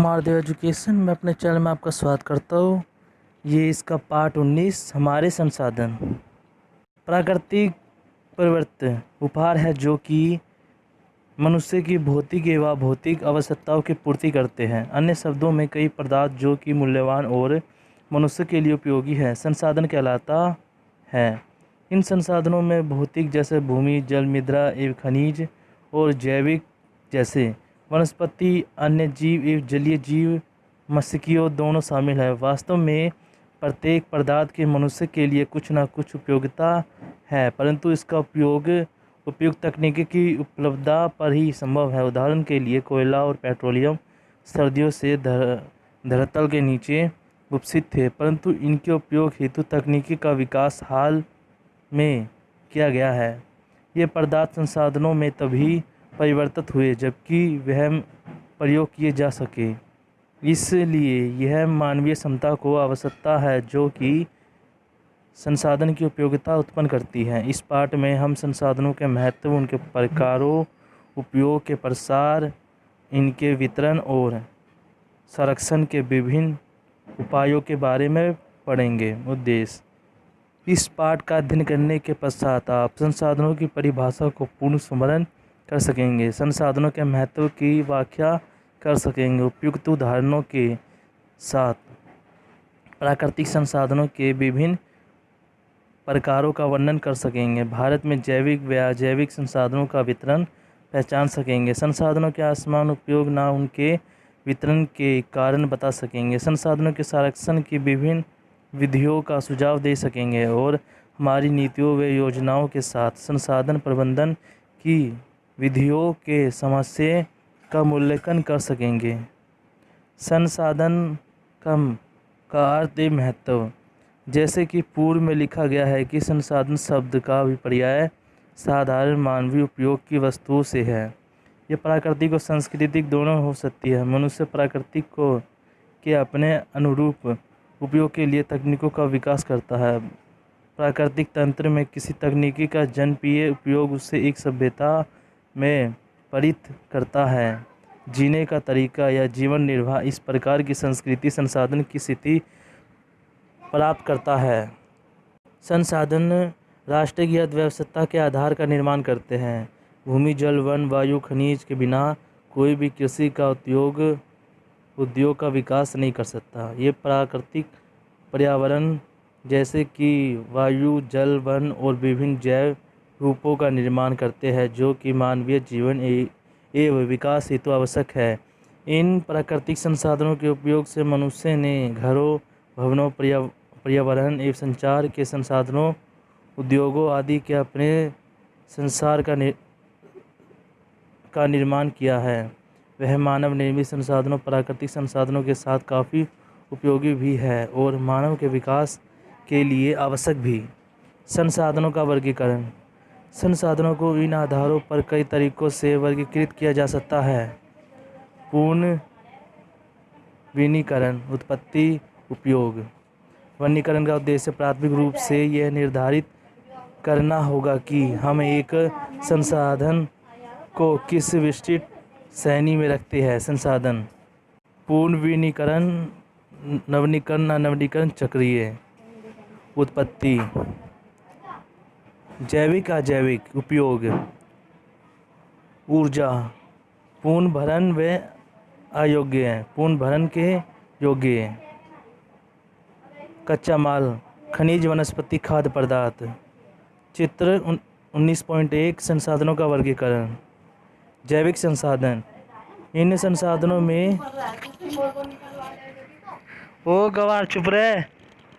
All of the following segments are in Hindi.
महादेव एजुकेशन में अपने चैनल में आपका स्वागत करता हूँ। ये इसका पार्ट 19 हमारे संसाधन। प्राकृतिक परिवर्तन उपहार है जो कि मनुष्य की भौतिक एवं भौतिक आवश्यकताओं की पूर्ति करते हैं। अन्य शब्दों में कई पदार्थ जो कि मूल्यवान और मनुष्य के लिए उपयोगी है संसाधन कहलाता है। इन संसाधनों में भौतिक जैसे भूमि, जल, मृदा एवं खनिज और जैविक जैसे वनस्पति, अन्य जीव एवं जलीय जीव, मत्स्यियों दोनों शामिल है। वास्तव में प्रत्येक पदार्थ के मनुष्य के लिए कुछ न कुछ उपयोगिता है, परंतु इसका उपयोग उपयुक्त तकनीकी की उपलब्धता पर ही संभव है। उदाहरण के लिए कोयला और पेट्रोलियम सर्दियों से धरातल के नीचे उपस्थित थे, परंतु इनके उपयोग हेतु तकनीकी का विकास हाल में किया गया है। ये पदार्थ संसाधनों में तभी परिवर्तित हुए जबकि वह प्रयोग किए जा सके। इसलिए यह मानवीय क्षमता को आवश्यकता है जो कि संसाधन की उपयोगिता उत्पन्न करती है। इस पाठ में हम संसाधनों के महत्व, उनके प्रकारों, उपयोग के प्रसार, इनके वितरण और संरक्षण के विभिन्न उपायों के बारे में पढ़ेंगे। उद्देश्य: इस पाठ का अध्ययन करने के पश्चात आप संसाधनों की परिभाषा को पुनः स्मरण कर सकेंगे, संसाधनों के महत्व की व्याख्या कर सकेंगे, उपयुक्त उदाहरणों के साथ प्राकृतिक संसाधनों के विभिन्न प्रकारों का वर्णन कर सकेंगे, भारत में जैविक व अजैविक संसाधनों का वितरण पहचान सकेंगे, संसाधनों के असमान उपयोग न उनके वितरण के कारण बता सकेंगे, संसाधनों के संरक्षण की विभिन्न विधियों का सुझाव दे सकेंगे और हमारी नीतियों व योजनाओं के साथ संसाधन प्रबंधन की विधियों के समस्या का मूल्यांकन कर सकेंगे। संसाधन का अर्थ एवं महत्व: जैसे कि पूर्व में लिखा गया है कि संसाधन शब्द का अभिप्राय साधारण मानवीय उपयोग की वस्तुओं से है। यह प्राकृतिक और सांस्कृतिक दोनों हो सकती है। मनुष्य प्राकृतिक को के अपने अनुरूप उपयोग के लिए तकनीकों का विकास करता है। प्राकृतिक तंत्र में किसी तकनीकी का जनप्रिय उपयोग उसे एक सभ्यता में परित करता है। जीने का तरीका या जीवन निर्वाह इस प्रकार की संस्कृति संसाधन की स्थिति प्राप्त करता है। संसाधन राष्ट्र की अर्थव्यवस्था के आधार का निर्माण करते हैं। भूमि, जल, वन, वायु, खनिज के बिना कोई भी कृषि का उद्योग का विकास नहीं कर सकता। ये प्राकृतिक पर्यावरण जैसे कि वायु, जल, वन और विभिन्न जैव रूपों का निर्माण करते हैं जो कि मानवीय जीवन एवं विकास हेतु आवश्यक है। इन प्राकृतिक संसाधनों के उपयोग से मनुष्य ने घरों, भवनों, पर्यावरण एवं संचार के संसाधनों, उद्योगों आदि के अपने संसार का निर्माण किया है। वह मानव निर्मित संसाधनों, प्राकृतिक संसाधनों के साथ काफ़ी उपयोगी भी है और मानव के विकास के लिए आवश्यक भी। संसाधनों का वर्गीकरण: संसाधनों को इन आधारों पर कई तरीकों से वर्गीकृत किया जा सकता है। पूर्ण वर्गीकरण, उत्पत्ति, उपयोग। वर्गीकरण का उद्देश्य प्राथमिक रूप से यह निर्धारित करना होगा कि हम एक संसाधन को किस विशिष्ट श्रेणी में रखते हैं। संसाधन: पूर्ण वर्गीकरण, नवीनीकरण, चक्रीय। उत्पत्ति: जैविक, अजैविक। उपयोग: ऊर्जा, पूर्ण भरण व अयोग्य, पूर्ण भरण के योग्य। कच्चा माल, खनिज, वनस्पति, खाद्य पदार्थ। चित्र 19.1 संसाधनों का वर्गीकरण। जैविक संसाधन: इन संसाधनों में ओ गवार चुप रहे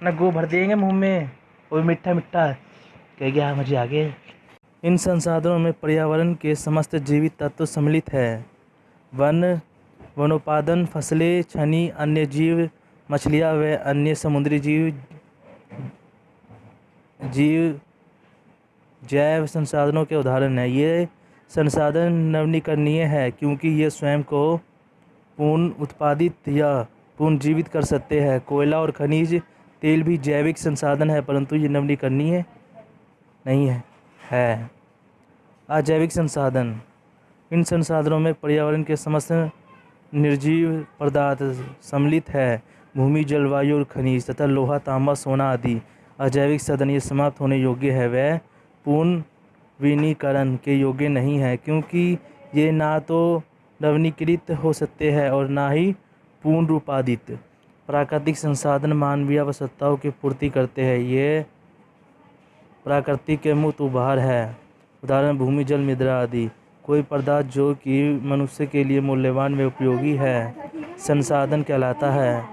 न, गो भर देंगे मुंह में, वो मीठा मीठा कह गया मुझे आगे। इन संसाधनों में पर्यावरण के समस्त जीवित तत्व सम्मिलित है। वनोत्पादन, फसलें, छनी, अन्य जीव, मछलियाँ व अन्य समुद्री जीव जैव संसाधनों के उदाहरण हैं। ये संसाधन नवीकरणीय है क्योंकि ये स्वयं को पुनः उत्पादित या पुनर्जीवित कर सकते हैं। कोयला और खनिज तेल भी जैविक संसाधन है, परंतु ये नवीकरणीय नहीं है। अजैविक संसाधन: इन संसाधनों में पर्यावरण के समस्त निर्जीव पदार्थ सम्मिलित है। भूमि, जलवायु और खनिज तथा लोहा, तांबा, सोना आदि अजैविक साधन ये समाप्त होने योग्य है। वह पुनर्नवीनीकरण के योग्य नहीं है, क्योंकि ये ना तो नवीनीकृत हो सकते हैं और ना ही पुनरुत्पादित। प्राकृतिक संसाधन मानवीय आवश्यकताओं की पूर्ति करते हैं। ये प्रकृति के मुक्त उपहार है। उदाहरण भूमि, जल, मृदा आदि। कोई पदार्थ जो कि मनुष्य के लिए मूल्यवान व उपयोगी है संसाधन कहलाता है।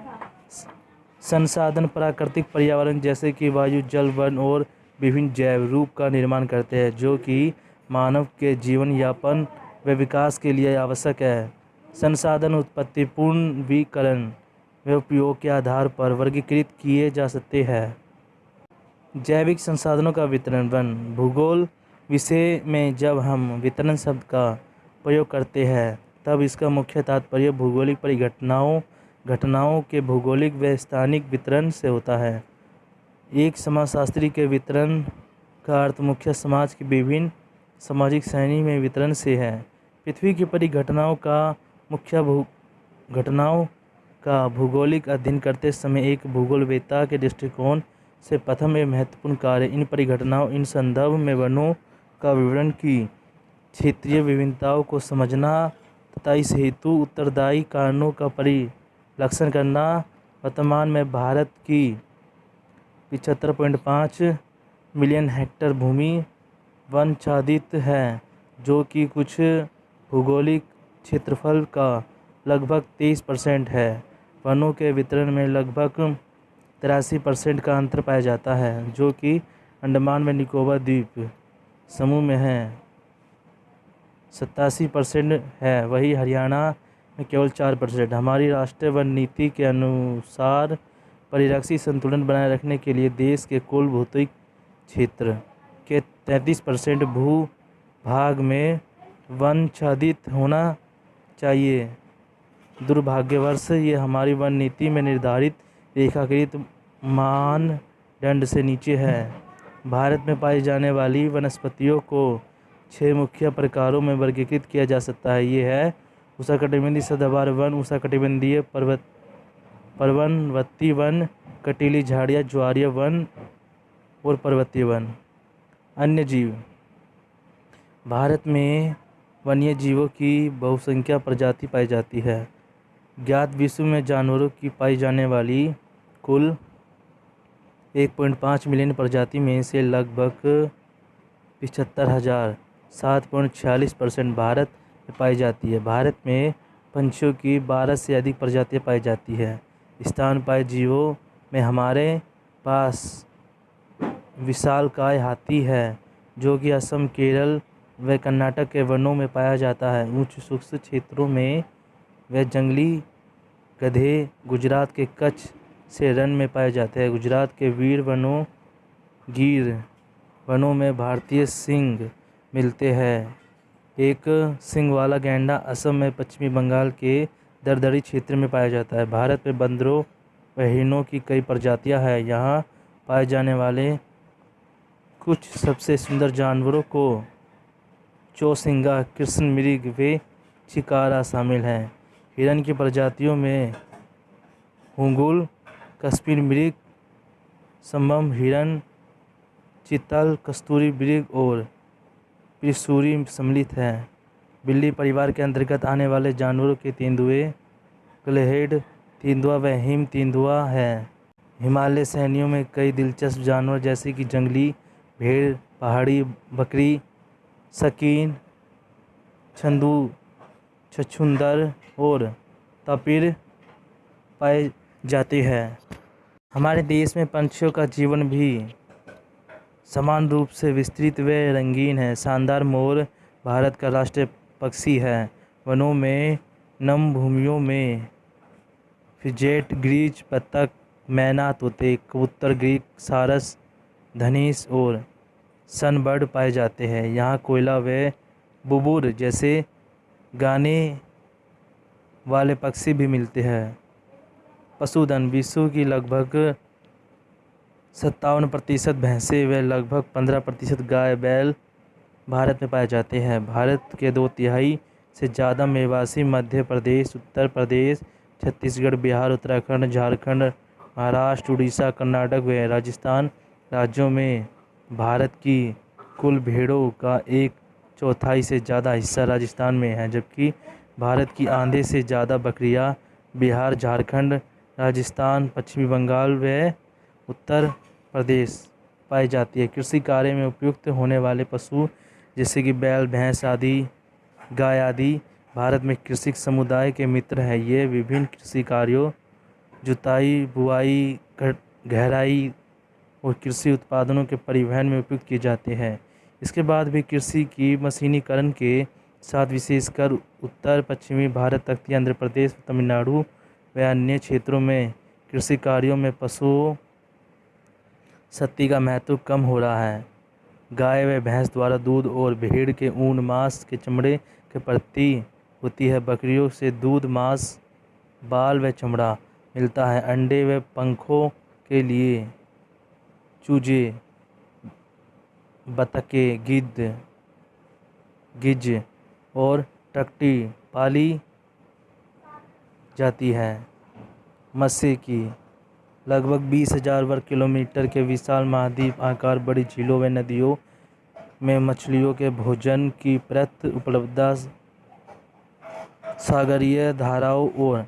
संसाधन प्राकृतिक पर्यावरण जैसे कि वायु, जल, वन और विभिन्न जैव रूप का निर्माण करते हैं, जो कि मानव के जीवन यापन व विकास के लिए आवश्यक है। संसाधन उत्पत्ति, पुनर्नवीनीकरण व उपयोग के आधार पर वर्गीकृत किए जा सकते हैं। जैविक संसाधनों का वितरण। वन भूगोल विषय में जब हम वितरण शब्द का प्रयोग करते हैं तब इसका मुख्य तात्पर्य भौगोलिक घटनाओं के भौगोलिक व स्थानिक वितरण से होता है। एक समाजशास्त्री के वितरण का अर्थ मुख्य समाज की विभिन्न सामाजिक श्रेणी में वितरण से है। पृथ्वी की परिघटनाओं का भौगोलिक अध्ययन करते समय एक भूगोलवेत्ता के दृष्टिकोण से प्रथम एवं महत्वपूर्ण कार्य इन परिघटनाओं इन संदर्भ में वनों का विवरण की क्षेत्रीय विभिन्नताओं को समझना तथा इस हेतु उत्तरदायी कारणों का परिलक्षण करना। वर्तमान में भारत की 75.5 मिलियन हेक्टेयर भूमि वनाच्छादित है, जो कि कुछ भौगोलिक क्षेत्रफल का लगभग 23% है। वनों के वितरण में लगभग 83% का अंतर पाया जाता है, जो कि अंडमान व निकोबार द्वीप समूह में है 87% है, वही हरियाणा में केवल 4%। हमारी राष्ट्रीय वन नीति के अनुसार परिरक्षी संतुलन बनाए रखने के लिए देश के कुल भौतिक क्षेत्र के 33% भूभाग में वनाच्छादित होना चाहिए। दुर्भाग्यवश ये हमारी वन नीति में निर्धारित रेखाकृत मानदंड से नीचे है। भारत में पाई जाने वाली वनस्पतियों को 6 मुख्य प्रकारों में वर्गीकृत किया जा सकता है। ये है उष्णकटिबंधीय सदाबहार वन, उष्णकटिबंधीय पर्वतवर्ती वन, कटीली झाड़ियाँ, ज्वारीय वन और पर्वतीय वन। अन्य जीव। भारत में वन्य जीवों की बहुसंख्यक प्रजाति पाई जाती है। ज्ञात विश्व में जानवरों की पाई जाने वाली कुल 1.5 मिलियन प्रजाति में से लगभग 75,000 7.46% भारत में पाई जाती है। भारत में पंछियों की 12 से अधिक प्रजातियां पाई जाती है। स्तनपायी जीवों में हमारे पास विशालकाय हाथी है, जो कि असम, केरल व कर्नाटक के वनों में पाया जाता है। उच्च शुष्क क्षेत्रों में व जंगली गधे गुजरात के कच्छ से रण में पाए जाते हैं। गुजरात के गिर वनों में भारतीय सिंह मिलते हैं। एक सिंग वाला गैंडा असम में पश्चिमी बंगाल के दरदरी क्षेत्र में पाया जाता है। भारत में बंदरों व हिरणों की कई प्रजातियां हैं। यहाँ पाए जाने वाले कुछ सबसे सुंदर जानवरों को चौसिंगा, कृष्ण मृग व चिकारा शामिल हैं। हिरण की प्रजातियों में हुंगुल, कश्मीर मृग, संबम हिरण, चीतल, कस्तूरी मृग और त्रिशूरी सम्मिलित हैं। बिल्ली परिवार के अंतर्गत आने वाले जानवरों के तेंदुए ग्लेहेड तेंदुआ व हिम तेंदुआ है। हिमालय श्रेणियों में कई दिलचस्प जानवर जैसे कि जंगली भेड़, पहाड़ी बकरी, शकीन, छछूंदर और तापिर पाए जाते हैं। हमारे देश में पंछियों का जीवन भी समान रूप से विस्तृत व रंगीन है। शानदार मोर भारत का राष्ट्रीय पक्षी है। वनों में, नम भूमियों में फिजेट, ग्रीज, बत्तख, मैना, तोते, कबूतर, गिद्ध, सारस, धनेश और सनबर्ड पाए जाते हैं। यहाँ कोयला व बुबुर जैसे गाने वाले पक्षी भी मिलते हैं। पशुधन। विश्व की लगभग 57% भैंसें व लगभग 15% गाय बैल भारत में पाए जाते हैं। भारत के 2/3 से ज़्यादा मेवासी मध्य प्रदेश, उत्तर प्रदेश, छत्तीसगढ़, बिहार, उत्तराखंड, झारखंड, महाराष्ट्र, उड़ीसा, कर्नाटक व राजस्थान राज्यों में भारत की कुल भेड़ों का 1/4 से ज़्यादा हिस्सा राजस्थान में है, जबकि भारत की आधे से ज़्यादा बकरियां बिहार, झारखंड, राजस्थान, पश्चिमी बंगाल व उत्तर प्रदेश पाई जाती है। कृषि कार्य में उपयुक्त होने वाले पशु जैसे कि बैल, भैंस आदि, गाय आदि भारत में कृषि समुदाय के मित्र हैं। ये विभिन्न कृषि कार्यों, जुताई, बुआई, गहराई और कृषि उत्पादनों के परिवहन में उपयोग किए जाते हैं। इसके बाद भी कृषि की मशीनीकरण के साथ विशेषकर उत्तर पश्चिमी भारत, तटीय आंध्र प्रदेश, तमिलनाडु व अन्य क्षेत्रों में कृषि कार्यों में पशु शक्ति का महत्व कम हो रहा है। गाय व भैंस द्वारा दूध और भेड़ के ऊन, मांस के चमड़े की प्राप्ति होती है। बकरियों से दूध, मांस, बाल व चमड़ा मिलता है। अंडे व पंखों के लिए चूजे, बतखें, गिद्ध और टकटी पाली जाती है। मत्स्य की लगभग 20,000 वर्ग किलोमीटर के विशाल महाद्वीप आकार बड़ी झीलों व नदियों में मछलियों के भोजन की पर्याप्त उपलब्धता, सागरीय धाराओं और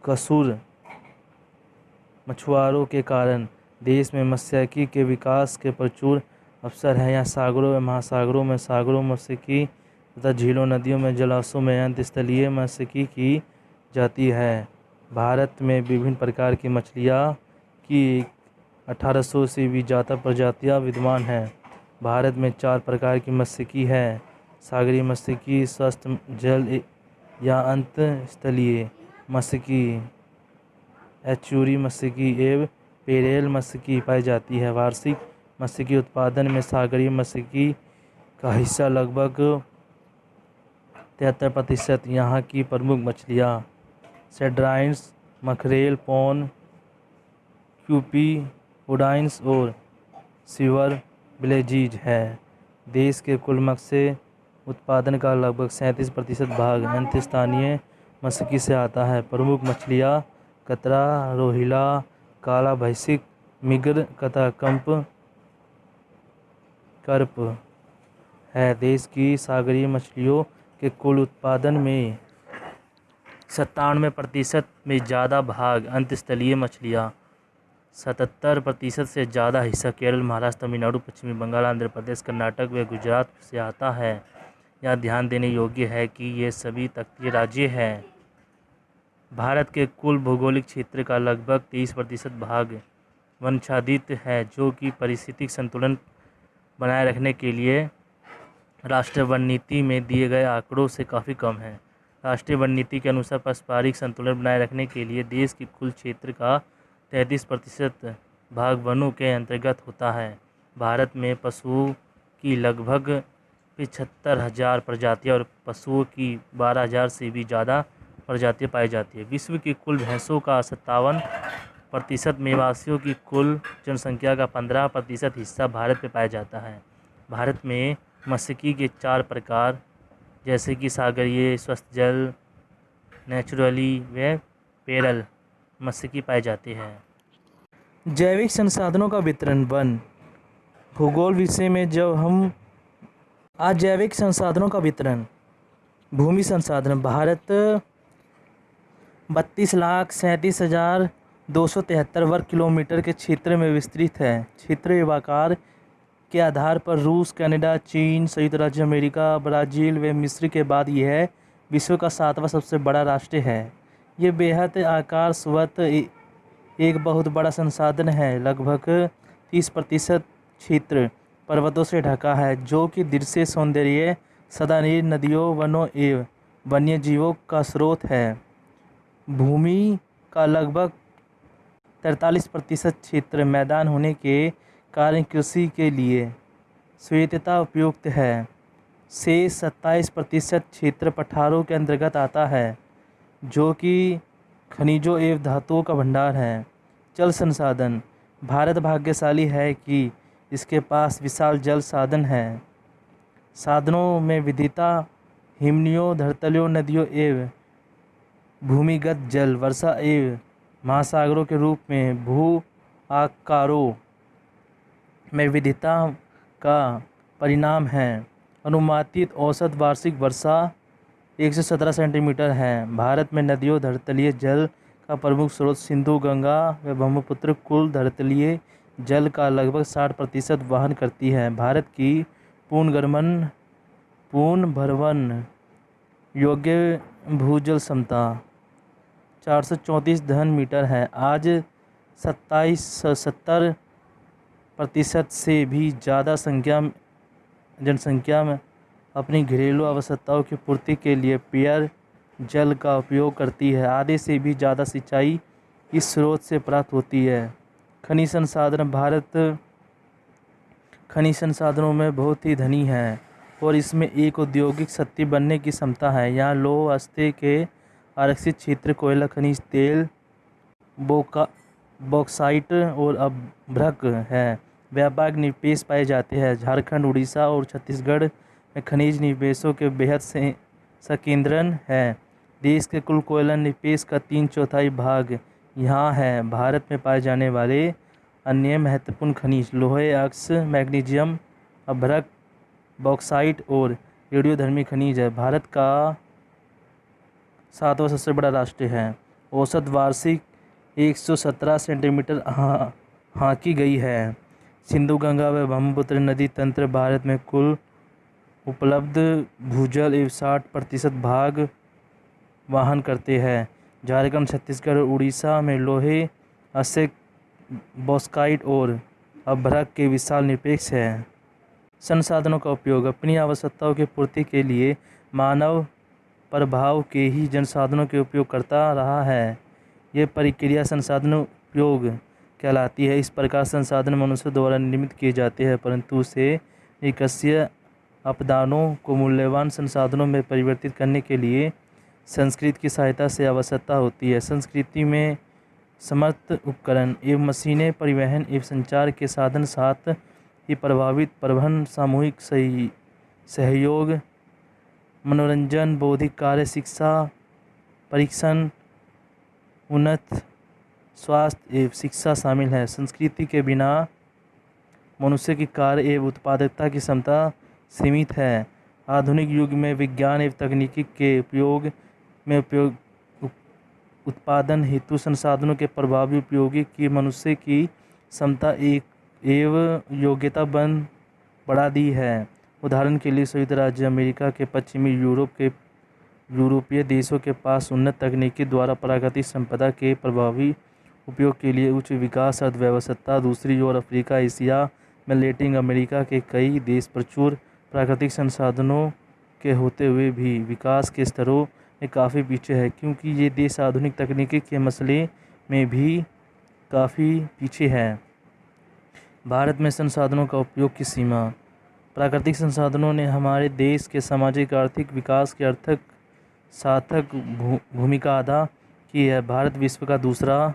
कसूर मछुआरों के कारण देश में मत्स्यिकी के विकास के प्रचुर अवसर हैं। यहाँ सागरों व महासागरों में सागरों मत्स्यिकी तथा झीलों, नदियों में, जलाशयों में अंतस्थलीय मत्स्यिकी की जाती है। भारत में विभिन्न प्रकार की मछलियाँ की 1800 से भी ज़्यादा प्रजातियाँ विद्यमान हैं। भारत में 4 प्रकार की मत्स्यिकी है: सागरीय मत्स्यिकी, स्वस्थ जल या अंतस्थलीय मत्स्यिकी, एस्चुरी मत्स्यिकी एवं पेरेल मत्स्यिकी पाई जाती है। वार्षिक मत्स्यिकी उत्पादन में सागरीय मत्स्यिकी का हिस्सा लगभग 73%। यहाँ की प्रमुख मछलियाँ सेड्राइन्स, मकरेल, पौन, क्यूपी, उडाइन्स और सिल्वर ब्लेजीज है। देश के कुल मत्स्य उत्पादन का लगभग 37% भाग अंतर्स्थानीय मत्स्यिकी से आता है। प्रमुख मछलियाँ कतरा, रोहिला, काला भैसिक, मिगर तथा कार्प है। देश की सागरीय मछलियों के कुल उत्पादन में 97% में ज़्यादा भाग अंतस्थलीय मछलियाँ, 77% से ज़्यादा हिस्सा केरल, महाराष्ट्र, तमिलनाडु, पश्चिमी बंगाल, आंध्र प्रदेश, कर्नाटक व गुजरात से आता है। यहाँ ध्यान देने योग्य है कि ये सभी तटीय राज्य हैं। भारत के कुल भौगोलिक क्षेत्र का लगभग 23% भाग वनाच्छादित है, जो कि पारिस्थितिक संतुलन बनाए रखने के लिए राष्ट्रीय वन नीति में दिए गए आंकड़ों से काफ़ी कम है। राष्ट्रीय वन नीति के अनुसार पारिस्थितिक संतुलन बनाए रखने के लिए देश की कुल क्षेत्र का 33% भाग वनों के अंतर्गत होता है। भारत में पशुओं की लगभग 75,000 प्रजातियाँ और पशुओं की 12,000 से भी ज़्यादा प्रजातियाँ पाई जाती है। विश्व की कुल भैंसों का 57%, मेवासियों की कुल जनसंख्या का 15% हिस्सा भारत में पाया जाता है। भारत में मत्स्यिकी के 4 प्रकार जैसे कि सागरीय, स्वस्थ जल, नेचुरली व पेरल मत्स्यिकी पाए जाते हैं। जैविक संसाधनों का वितरण। वन भूगोल विषय में जब हम आज जैविक संसाधनों का वितरण। भूमि संसाधन। भारत 32,37,273 वर्ग किलोमीटर के क्षेत्र में विस्तृत है। क्षेत्रीय आकार के आधार पर रूस, कनाडा, चीन, संयुक्त राज्य अमेरिका, ब्राज़ील व मिस्र के बाद यह विश्व का 7वां सबसे बड़ा राष्ट्र है। ये बेहद आकार स्वतः एक बहुत बड़ा संसाधन है। लगभग 30% क्षेत्र पर्वतों से ढका है, जो कि दृश्य सौंदर्य, सदानीर नदियों, वनों एवं वन्य जीवों का स्रोत है। भूमि का लगभग 43% क्षेत्र मैदान होने के कारण कृषि के लिए स्वेच्छा उपयुक्त है। शेष 27% क्षेत्र पठारों के अंतर्गत आता है, जो कि खनिजों एवं धातुओं का भंडार है। जल संसाधन। भारत भाग्यशाली है कि इसके पास विशाल जल साधन हैं। साधनों में विविधता हिमनियों, धरतलियों, नदियों एवं भूमिगत जल, वर्षा एवं महासागरों के रूप में भू आकारों में विविधता का परिणाम है। अनुमानित औसत वार्षिक वर्षा 117 सेंटीमीटर है। भारत में नदियों, धरतलीय जल का प्रमुख स्रोत सिंधु, गंगा व ब्रह्मपुत्र कुल धरतलीय जल का लगभग 60% वहन करती है। भारत की पूर्ण भरण योग्य भूजल क्षमता 434 घन मीटर है। आज 70% से भी ज़्यादा जनसंख्या में अपनी घरेलू आवश्यकताओं की पूर्ति के लिए पेय जल का उपयोग करती है। आधे से भी ज़्यादा सिंचाई इस स्रोत से प्राप्त होती है। खनिज संसाधन, भारत खनिज संसाधनों में बहुत ही धनी है और इसमें एक औद्योगिक शक्ति बनने की क्षमता है। यहाँ लौह अयस्क के आरक्षित क्षेत्र, कोयला, खनिज तेल, बॉक्साइट और अभ्रक है। व्यापक निवेश पाए जाते हैं। झारखंड, उड़ीसा और छत्तीसगढ़ में खनिज निवेशों के बेहद संकेंद्रण है। देश के कुल कोयला निवेश का 3/4 भाग यहाँ है। भारत में पाए जाने वाले अन्य महत्वपूर्ण खनिज लोहे अयस्क, मैग्नीशियम, अभ्रक, बॉक्साइट और रेडियोधर्मी खनिज है। भारत का 7वां सबसे बड़ा राष्ट्र है। औसत वार्षिक 117 सेंटीमीटर हाँकी गई है। सिंधु, गंगा व ब्रह्मपुत्र नदी तंत्र भारत में कुल उपलब्ध भूजल एवं 60% भाग वहन करते हैं। झारखंड, छत्तीसगढ़ और उड़ीसा में लोहे अयस्क, बॉक्साइट और अभ्रक के विशाल निवेश हैं। संसाधनों का उपयोग, अपनी आवश्यकताओं की पूर्ति के लिए मानव प्रभाव के ही संसाधनों के उपयोग करता रहा है। यह प्रक्रिया संसाधन उपयोग कहलाती है। इस प्रकार संसाधन मनुष्य द्वारा निर्मित किए जाते हैं, परंतु उसे निष्क्रिय आपदाओं को मूल्यवान संसाधनों में परिवर्तित करने के लिए संस्कृति की सहायता से आवश्यकता होती है। संस्कृति में समर्थ उपकरण एवं मशीनें, परिवहन एवं संचार के साधन, साथ ही प्रभावित प्रबंधन, सामूहिक सहयोग, मनोरंजन, बौद्धिक कार्य, शिक्षा, परीक्षण, उन्नत स्वास्थ्य एवं शिक्षा शामिल है। संस्कृति के बिना मनुष्य की कार्य एवं उत्पादकता की क्षमता सीमित है। आधुनिक युग में विज्ञान एवं तकनीकी के उपयोग उत्पादन हेतु संसाधनों के प्रभावी उपयोग की मनुष्य की क्षमता एवं योग्यता बढ़ा दी है। उदाहरण के लिए संयुक्त राज्य अमेरिका के पश्चिमी यूरोपीय देशों के पास उन्नत तकनीकी द्वारा प्राकृतिक संपदा के प्रभावी उपयोग के लिए उच्च विकास अर्थव्यवस्था। दूसरी ओर अफ्रीका, एशिया में लैटिन अमेरिका के कई देश प्रचुर प्राकृतिक संसाधनों के होते हुए भी विकास के स्तरों में काफ़ी पीछे है, क्योंकि ये देश आधुनिक तकनीकी के मसले में भी काफ़ी पीछे है। भारत में संसाधनों का उपयोग की सीमा, प्राकृतिक संसाधनों ने हमारे देश के सामाजिक आर्थिक विकास के सार्थक भूमिका अदा की है। भारत विश्व का दूसरा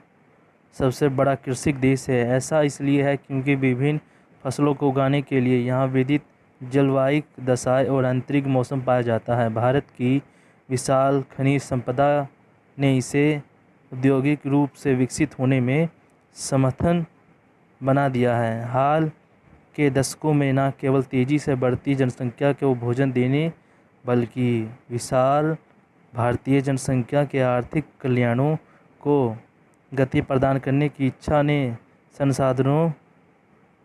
सबसे बड़ा कृषि देश है। ऐसा इसलिए है क्योंकि विभिन्न फसलों को उगाने के लिए यहाँ विविध जलवायु दशाएं और आंतरिक मौसम पाया जाता है। भारत की विशाल खनिज संपदा ने इसे औद्योगिक रूप से विकसित होने में समर्थन बना दिया है। हाल के दशकों में न केवल तेज़ी से बढ़ती जनसंख्या को भोजन देने, बल्कि विशाल भारतीय जनसंख्या के आर्थिक कल्याणों को गति प्रदान करने की इच्छा ने संसाधनों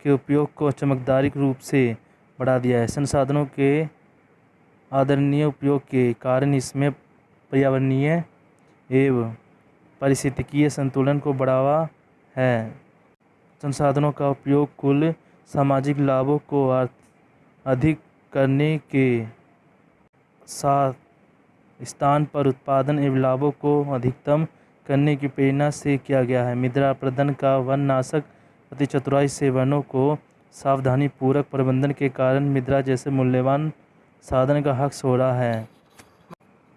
के उपयोग को चमकदार रूप से बढ़ा दिया है। संसाधनों के आदरणीय उपयोग के कारण इसमें पर्यावरणीय एवं पारिस्थितिकीय संतुलन को बढ़ावा है। संसाधनों का उपयोग कुल सामाजिक लाभों को अधिक करने के साथ स्थान पर उत्पादन एवं लाभों को अधिकतम करने की प्रेरणा से किया गया है। मृदा प्रबंधन का वन नाशक अति चतुराई से वनों को सावधानी पूर्वक प्रबंधन के कारण मृदा जैसे मूल्यवान साधन का हक्स हो रहा है।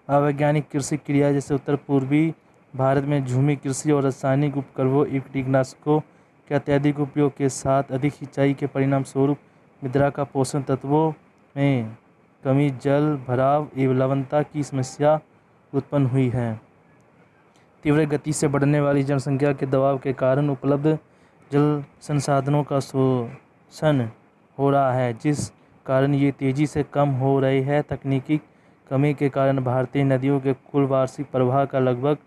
अवैज्ञानिक कृषि क्रिया जैसे उत्तर पूर्वी भारत में झूमी कृषि और रासायनिक उपकरणों एवं कीटनाशकों के अत्यधिक उपयोग के साथ अधिक सिंचाई के परिणाम स्वरूप मृदा का पोषक तत्वों में कमी, जल भराव एवं लवणता की समस्या उत्पन्न हुई है। तीव्र गति से बढ़ने वाली जनसंख्या के दबाव के कारण उपलब्ध जल संसाधनों का शोषण हो रहा है, जिस कारण ये तेजी से कम हो रही है। तकनीकी कमी के कारण भारतीय नदियों के कुल वार्षिक प्रवाह का लगभग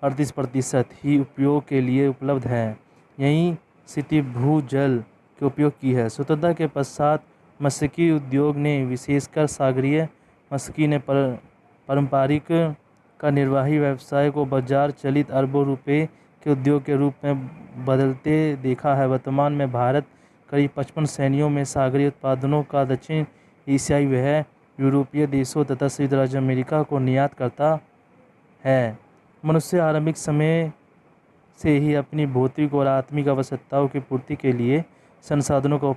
38% ही उपयोग के लिए उपलब्ध है। यही स्थिति भूजल के उपयोग की है। स्वतंत्रता के पश्चात मत्स्यिकी उद्योग ने, विशेषकर सागरीय मत्स्यिकी ने पारंपरिक का निर्वाही व्यवसाय को बाजार चलित अरबों रुपए के उद्योग के रूप में बदलते देखा है। वर्तमान में भारत करीब 55 श्रेणियों में सागरीय उत्पादनों का दक्षिण एशियाई व यूरोपीय देशों तथा संयुक्त राज्य अमेरिका को निर्यात करता है। मनुष्य आरंभिक समय से ही अपनी भौतिक और आत्मिक आवश्यकताओं की पूर्ति के लिए संसाधनों का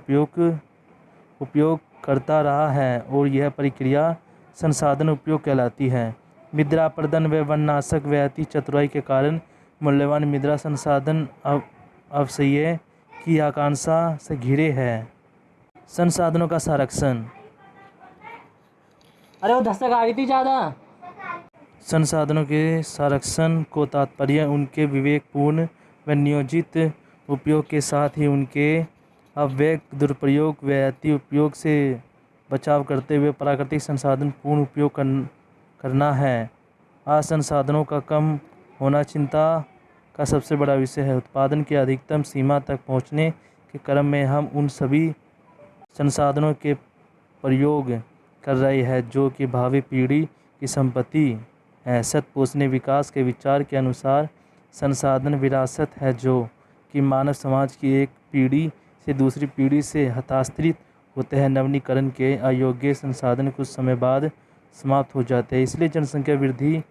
उपयोग करता रहा है और यह प्रक्रिया संसाधन उपयोग कहलाती है। मृदा प्रदन व वननाशक व अति चतुराई के कारण मूल्यवान मृदा संसाधन अवक्षय की आकांक्षा से घिरे हैं। संसाधनों का संरक्षण। अरे वो धसक आ गई थी ज़्यादा। संसाधनों के संरक्षण को तात्पर्य उनके विवेकपूर्ण व नियोजित उपयोग के साथ ही उनके अवैध दुरुपयोग व अति उपयोग से बचाव करते हुए प्राकृतिक संसाधन पूर्ण उपयोग करना है। आज संसाधनों का कम होना चिंता का सबसे बड़ा विषय है। उत्पादन की अधिकतम सीमा तक पहुंचने के क्रम में हम उन सभी संसाधनों के प्रयोग कर रहे हैं जो कि भावी पीढ़ी की संपत्ति है। शतपोषणीय विकास के विचार के अनुसार संसाधन विरासत है जो कि मानव समाज की एक पीढ़ी से दूसरी पीढ़ी से हस्तांतरित होते हैं। नवीनीकरण के अयोग्य संसाधन कुछ समय बाद समाप्त हो जाते हैं। इसलिए जनसंख्या वृद्धि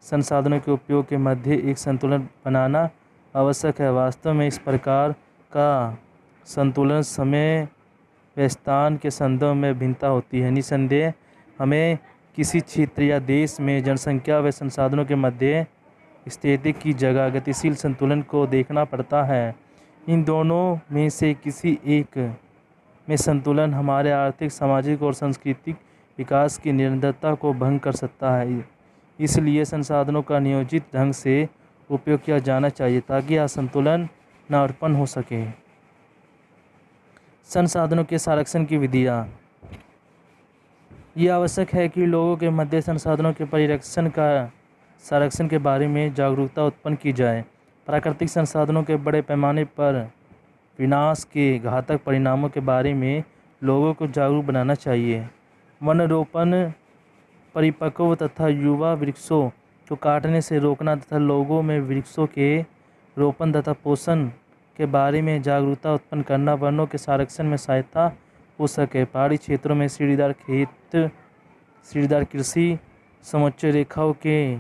संसाधनों के उपयोग के मध्य एक संतुलन बनाना आवश्यक है। वास्तव में इस प्रकार का संतुलन समय व स्थान के संदर्भ में भिन्नता होती है। निसंदेह हमें किसी क्षेत्र या देश में जनसंख्या व संसाधनों के मध्य स्थिति की जगह गतिशील संतुलन को देखना पड़ता है। इन दोनों में से किसी एक में संतुलन हमारे आर्थिक, सामाजिक और सांस्कृतिक विकास की निरंतरता को भंग कर सकता है। इसलिए संसाधनों का नियोजित ढंग से उपयोग किया जाना चाहिए ताकि असंतुलन न उत्पन्न हो सके। संसाधनों के संरक्षण की विधियाँ। यह आवश्यक है कि लोगों के मध्य संसाधनों के संरक्षण के बारे में जागरूकता उत्पन्न की जाए। प्राकृतिक संसाधनों के बड़े पैमाने पर विनाश के घातक परिणामों के बारे में लोगों को जागरूक बनाना चाहिए। वनरोपण, परिपक्व तथा युवा वृक्षों को काटने से रोकना तथा लोगों में वृक्षों के रोपण तथा पोषण के बारे में जागरूकता उत्पन्न करना वनों के संरक्षण में सहायता हो सके। पहाड़ी क्षेत्रों में सीढ़ीदार कृषि, समुच्चय रेखाओं के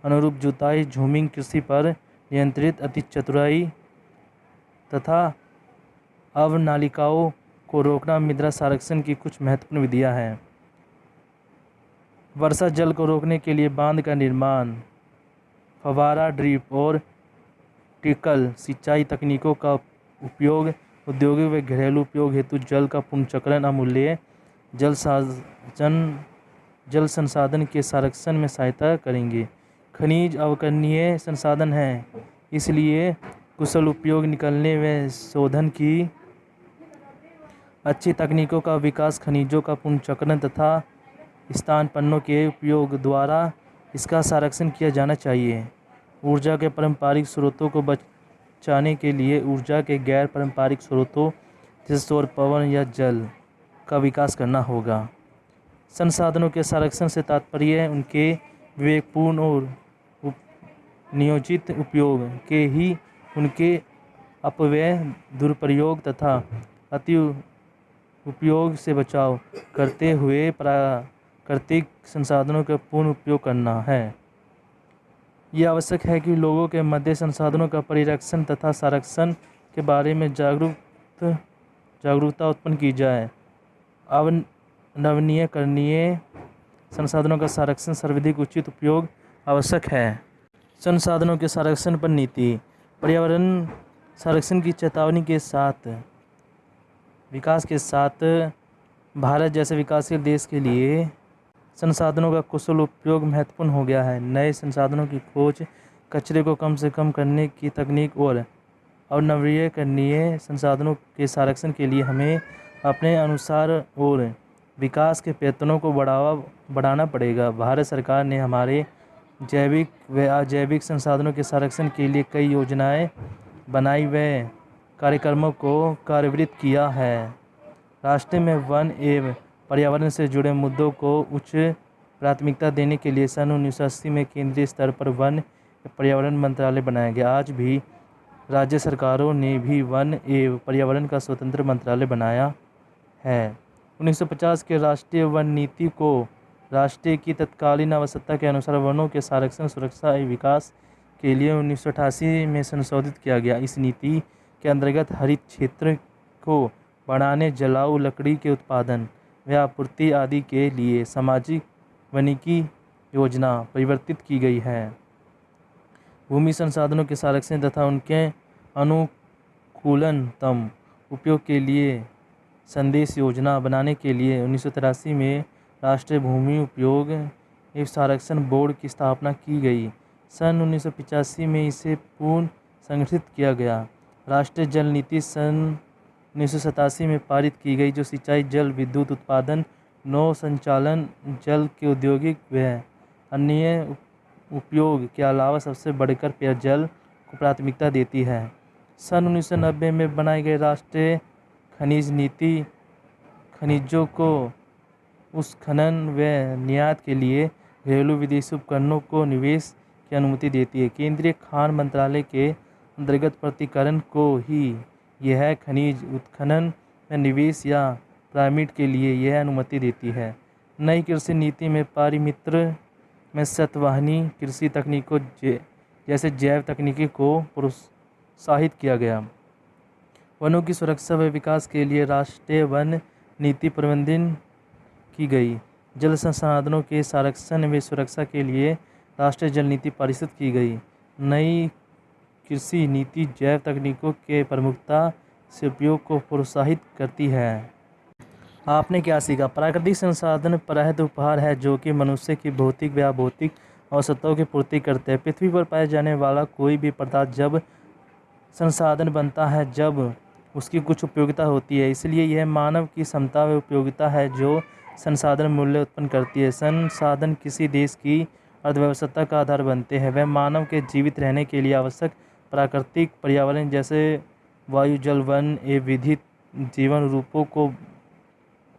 अनुरूप जुताई, झूमिंग कृषि पर नियंत्रित अति चतुराई तथा अवनालिकाओं को रोकना मृदा संरक्षण की कुछ महत्वपूर्ण विधियाँ हैं। वर्षा जल को रोकने के लिए बांध का निर्माण, फव्वारा, ड्रिप और ट्रिकल सिंचाई तकनीकों का उपयोग, औद्योगिक व घरेलू उपयोग हेतु जल का पुनर्चक्रण अमूल्य जल संसाधन के संरक्षण में सहायता करेंगे। खनिज अवर्णनीय संसाधन हैं, इसलिए कुशल उपयोग, निकलने व शोधन की अच्छी तकनीकों का विकास, खनिजों का पुनर्चक्रण तथा स्थानापन्नों के उपयोग द्वारा इसका संरक्षण किया जाना चाहिए। ऊर्जा के पारंपरिक स्रोतों को बचाने के लिए ऊर्जा के गैर पारंपरिक स्रोतों जैसे सौर, पवन या जल का विकास करना होगा। संसाधनों के संरक्षण से तात्पर्य उनके विवेकपूर्ण और नियोजित उपयोग के ही उनके अपव्यय, दुरुपयोग तथा अति उपयोग से बचाव करते हुए प्राकृतिक संसाधनों का पूर्ण उपयोग करना है। यह आवश्यक है कि लोगों के मध्य संसाधनों का परिरक्षण तथा संरक्षण के बारे में जागरूकता उत्पन्न की जाए। नवीकरणीय संसाधनों का संरक्षण, सर्वाधिक उचित उपयोग आवश्यक है। संसाधनों के संरक्षण पर नीति। पर्यावरण संरक्षण की चेतावनी के साथ विकास के साथ भारत जैसे विकासशील देश के लिए संसाधनों का कुशल उपयोग महत्वपूर्ण हो गया है। नए संसाधनों की खोज, कचरे को कम से कम करने की तकनीक और नवीकरणीय संसाधनों के संरक्षण के लिए हमें अपने अनुसार और विकास के प्रयत्नों को बढ़ाना पड़ेगा। भारत सरकार ने हमारे जैविक व अजैविक संसाधनों के संरक्षण के लिए कई योजनाएं बनाई व कार्यक्रमों को कार्यान्वित किया है। राष्ट्र में वन एवं पर्यावरण से जुड़े मुद्दों को उच्च प्राथमिकता देने के लिए सन 1980 में केंद्रीय स्तर पर वन पर्यावरण मंत्रालय बनाया गया। आज भी राज्य सरकारों ने भी वन एवं पर्यावरण का स्वतंत्र मंत्रालय बनाया है। 1950 के राष्ट्रीय वन नीति को राष्ट्र की तत्कालीन आवश्यकता के अनुसार वनों के संरक्षण, सुरक्षा एवं विकास के लिए 1988 में संशोधित किया गया। इस नीति के अंतर्गत हरित क्षेत्र को बढ़ाने, जलाऊ लकड़ी के उत्पादन व आपूर्ति आदि के लिए सामाजिक वानिकी योजना परिवर्तित की गई है। भूमि संसाधनों के संरक्षण तथा उनके अनुकूलतम उपयोग के लिए संदेश योजना बनाने के लिए 1983 में राष्ट्रीय भूमि उपयोग एवं संरक्षण बोर्ड की स्थापना की गई। सन 1985 में इसे पुनः संगठित किया गया। राष्ट्रीय जल नीति सन 1987 में पारित की गई, जो सिंचाई, जल विद्युत उत्पादन, नौ संचालन, जल के औद्योगिक व अन्य उपयोग के अलावा सबसे बढ़कर पेयजल को प्राथमिकता देती है। सन 1990 में बनाई गई राष्ट्रीय खनिज नीति खनिजों को उस खनन व निर्यात के लिए घरेलू विदेशी उपकरणों को निवेश की अनुमति देती है। केंद्रीय खान मंत्रालय के अंतर्गत प्रतिकरण को ही यह खनिज उत्खनन में निवेश या पिरामिड के लिए यह अनुमति देती है। नई कृषि नीति में पारिमित्र में सतवाहनी कृषि तकनीकों जैसे जैव तकनीकी को प्रोत्साहित किया गया। वनों की सुरक्षा व विकास के लिए राष्ट्रीय वन नीति प्रबंधन की गई। जल संसाधनों के संरक्षण व सुरक्षा के लिए राष्ट्रीय जल नीति पारित की गई। नई कृषि नीति जैव तकनीकों के प्रमुखता से उपयोग को प्रोत्साहित करती है। आपने क्या सीखा? प्राकृतिक संसाधन प्रहद उपहार है जो कि मनुष्य की भौतिक व अभौतिक आवश्यकताओं की पूर्ति करते हैं। पृथ्वी पर पाया जाने वाला कोई भी पदार्थ जब संसाधन बनता है जब उसकी कुछ उपयोगिता होती है, इसलिए यह मानव की क्षमता व उपयोगिता है जो संसाधन मूल्य उत्पन्न करती है। संसाधन किसी देश की अर्थव्यवस्था का आधार बनते हैं। वह मानव के जीवित रहने के लिए आवश्यक प्राकृतिक पर्यावरण जैसे वायु, जल, वन एवं विविध जीवन रूपों को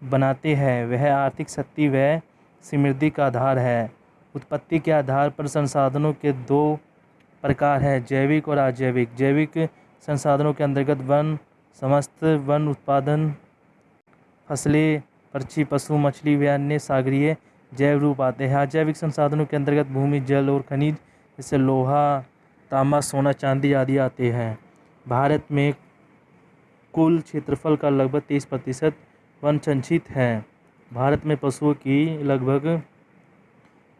बनाते हैं। वह आर्थिक शक्ति व समृद्धि का आधार है। उत्पत्ति के आधार पर संसाधनों के दो प्रकार हैं, जैविक और अजैविक। जैविक संसाधनों के अंतर्गत वन, समस्त वन उत्पादन, फसलें, पक्षी, पशु, मछली व अन्य सागरीय जैव रूप आते हैं। अजैविक संसाधनों के अंतर्गत भूमि, जल और खनिज जैसे लोहा, तांबा, सोना, चांदी आदि आते हैं। भारत में कुल क्षेत्रफल का लगभग 30% वन संचित है। भारत में पशुओं की लगभग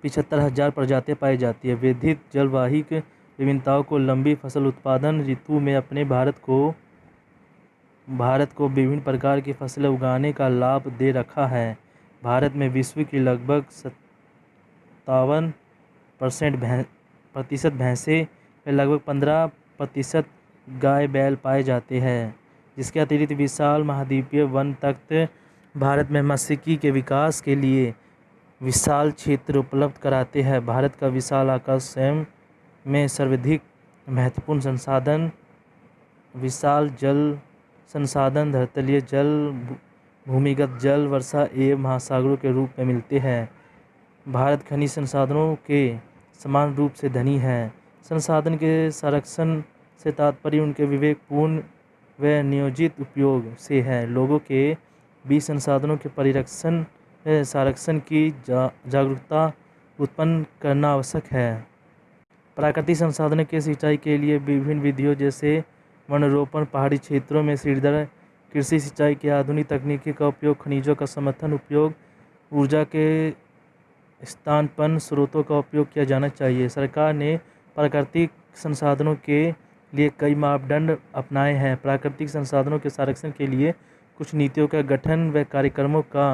75,000 प्रजातियां पाई जाती है। विविध जलवाहिक विभिन्नताओं को लंबी फसल उत्पादन ऋतु में अपने भारत को विभिन्न प्रकार की फसलें उगाने का लाभ दे रखा है। भारत में विश्व की लगभग 57% भैंसें व लगभग 15% गाय बैल पाए जाते हैं। जिसके अतिरिक्त विशाल महाद्वीपीय वन तख्त भारत में मत्स्यिकी के विकास के लिए विशाल क्षेत्र उपलब्ध कराते हैं। भारत का विशाल आकाश स्वयं में सर्वाधिक महत्वपूर्ण संसाधन विशाल जल संसाधन धरातलीय जल, भूमिगत जल, वर्षा एवं महासागरों के रूप में मिलते हैं। भारत खनिज संसाधनों के समान रूप से धनी है। संसाधन के संरक्षण से तात्पर्य उनके विवेकपूर्ण व नियोजित उपयोग से है। लोगों के बीच संसाधनों के परिरक्षण व संरक्षण की जागरूकता उत्पन्न करना आवश्यक है। प्राकृतिक संसाधनों के सिंचाई के लिए विभिन्न विधियों जैसे वनरोपण, पहाड़ी क्षेत्रों में सीढ़ीदार कृषि सिंचाई की आधुनिक तकनीकी का उपयोग, खनिजों का समर्थन उपयोग, ऊर्जा के स्थानापन्न स्रोतों का उपयोग किया जाना चाहिए। सरकार ने प्राकृतिक संसाधनों के लिए कई मापदंड अपनाए हैं। प्राकृतिक संसाधनों के संरक्षण के लिए कुछ नीतियों का गठन व कार्यक्रमों का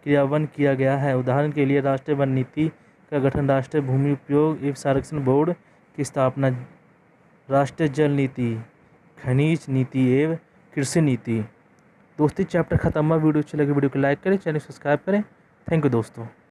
क्रियान्वयन किया गया है। उदाहरण के लिए राष्ट्रीय वन नीति का गठन, राष्ट्रीय भूमि उपयोग एवं संरक्षण बोर्ड की स्थापना, राष्ट्रीय जल नीति, खनिज नीति एवं कृषि नीति। दोस्तों चैप्टर खत्म हुआ। वीडियो अच्छी लगी वीडियो को लाइक करें, चैनल सब्सक्राइब करें। थैंक यू दोस्तों।